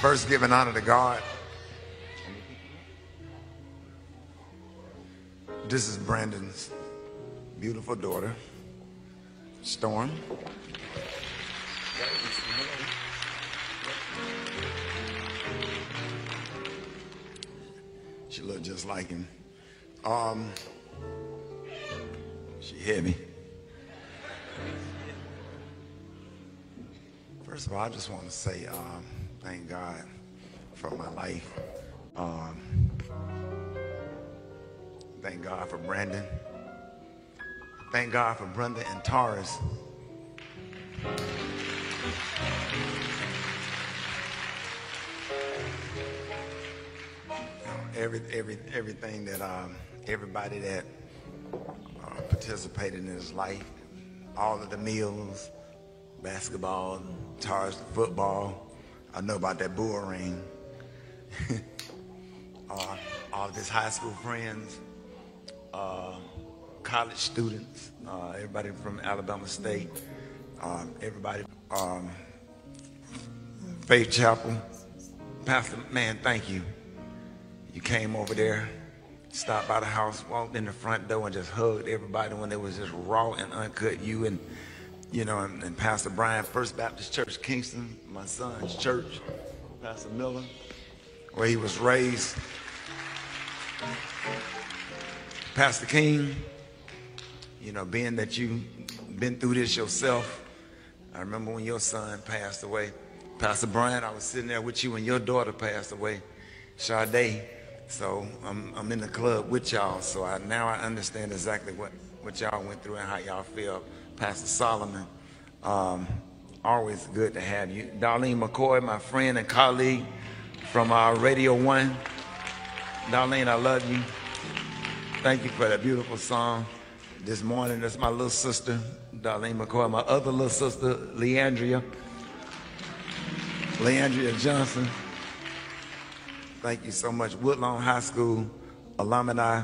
First giving honor to God. This is Brandon's beautiful daughter, Storm. She looked just like him. She heavy. First of all, I just want to say thank God for my life. Thank God for Brandon. Thank God for Brenda and Taurus. Everything that everybody that participated in his life, all of the meals, basketball, Taurus, football. I know about that bull ring. All of his high school friends, college students, everybody from Alabama State, everybody, Faith Chapel. Pastor, man, thank you. You came over there, stopped by the house, walked in the front door and just hugged everybody when it was just raw and uncut. You and, you know, and Pastor Brian, First Baptist Church, Kingston, my son's church, Pastor Miller, where he was raised. Pastor King, you know, being that you've been through this yourself, I remember when your son passed away. Pastor Brian, I was sitting there with you when your daughter passed away, Sade. So I'm in the club with y'all, so now I understand exactly what y'all went through and how y'all feel. Pastor Solomon, always good to have you. Darlene McCoy, my friend and colleague from Radio 1. Darlene, I love you. Thank you for that beautiful song this morning. That's my little sister, Darlene McCoy. My other little sister, Leandria Johnson. Thank you so much. Woodlawn High School alumni,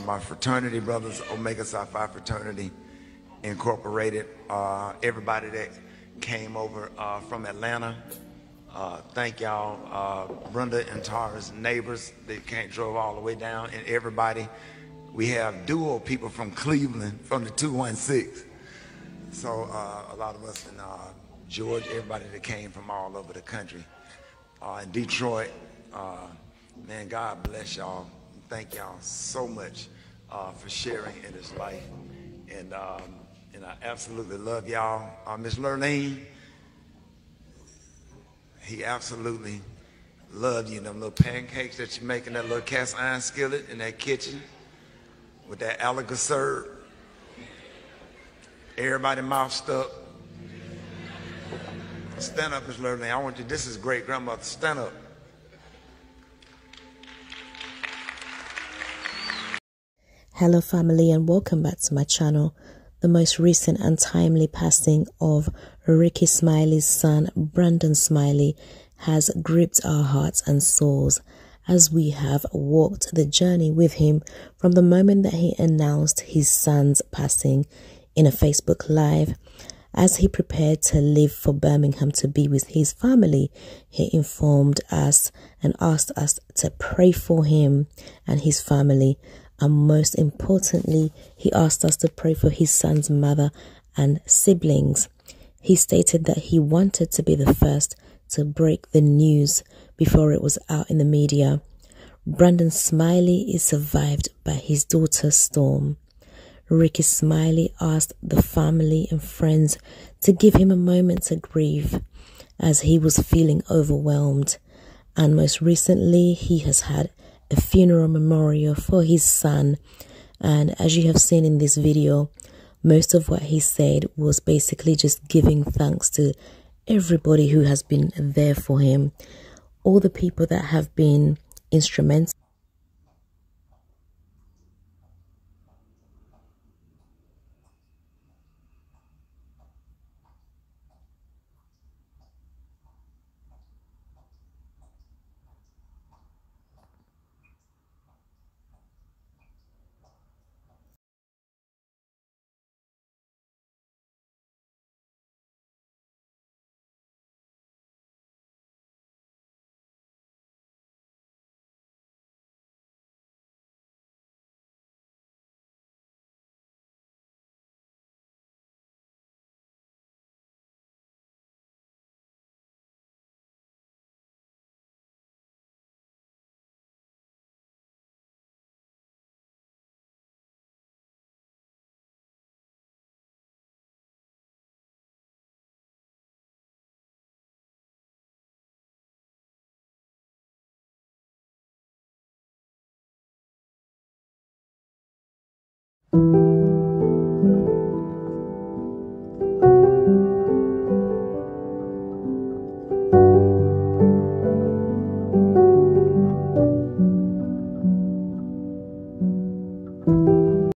my fraternity brothers, Omega Psi Phi Fraternity Incorporated, everybody that came over from Atlanta. Thank y'all, Brenda and Tara's neighbors that drove all the way down, and everybody. We have dual people from Cleveland, from the 216. So a lot of us in Georgia, everybody that came from all over the country. In Detroit, man, God bless y'all. Thank y'all so much for sharing in his life. And I absolutely love y'all. Miss Lurleen, he absolutely loved you. Them little pancakes that you make in that little cast iron skillet in that kitchen with that alligator syrup. Everybody mouth stuck. Stand up, Miss Lurleen. I want you, this is great grandmother. Stand up. Hello family, and welcome back to my channel. The most recent and timely passing of Ricky Smiley's son, Brandon Smiley, has gripped our hearts and souls as we have walked the journey with him from the moment that he announced his son's passing in a Facebook Live. As he prepared to leave for Birmingham to be with his family, he informed us and asked us to pray for him and his family. And most importantly, he asked us to pray for his son's mother and siblings. He stated that he wanted to be the first to break the news before it was out in the media. Brandon Smiley is survived by his daughter Storm. Ricky Smiley asked the family and friends to give him a moment to grieve as he was feeling overwhelmed. And most recently, he has had a funeral memorial for his son. And as you have seen in this video, most of what he said was basically just giving thanks to everybody who has been there for him, all the people that have been instrumental you.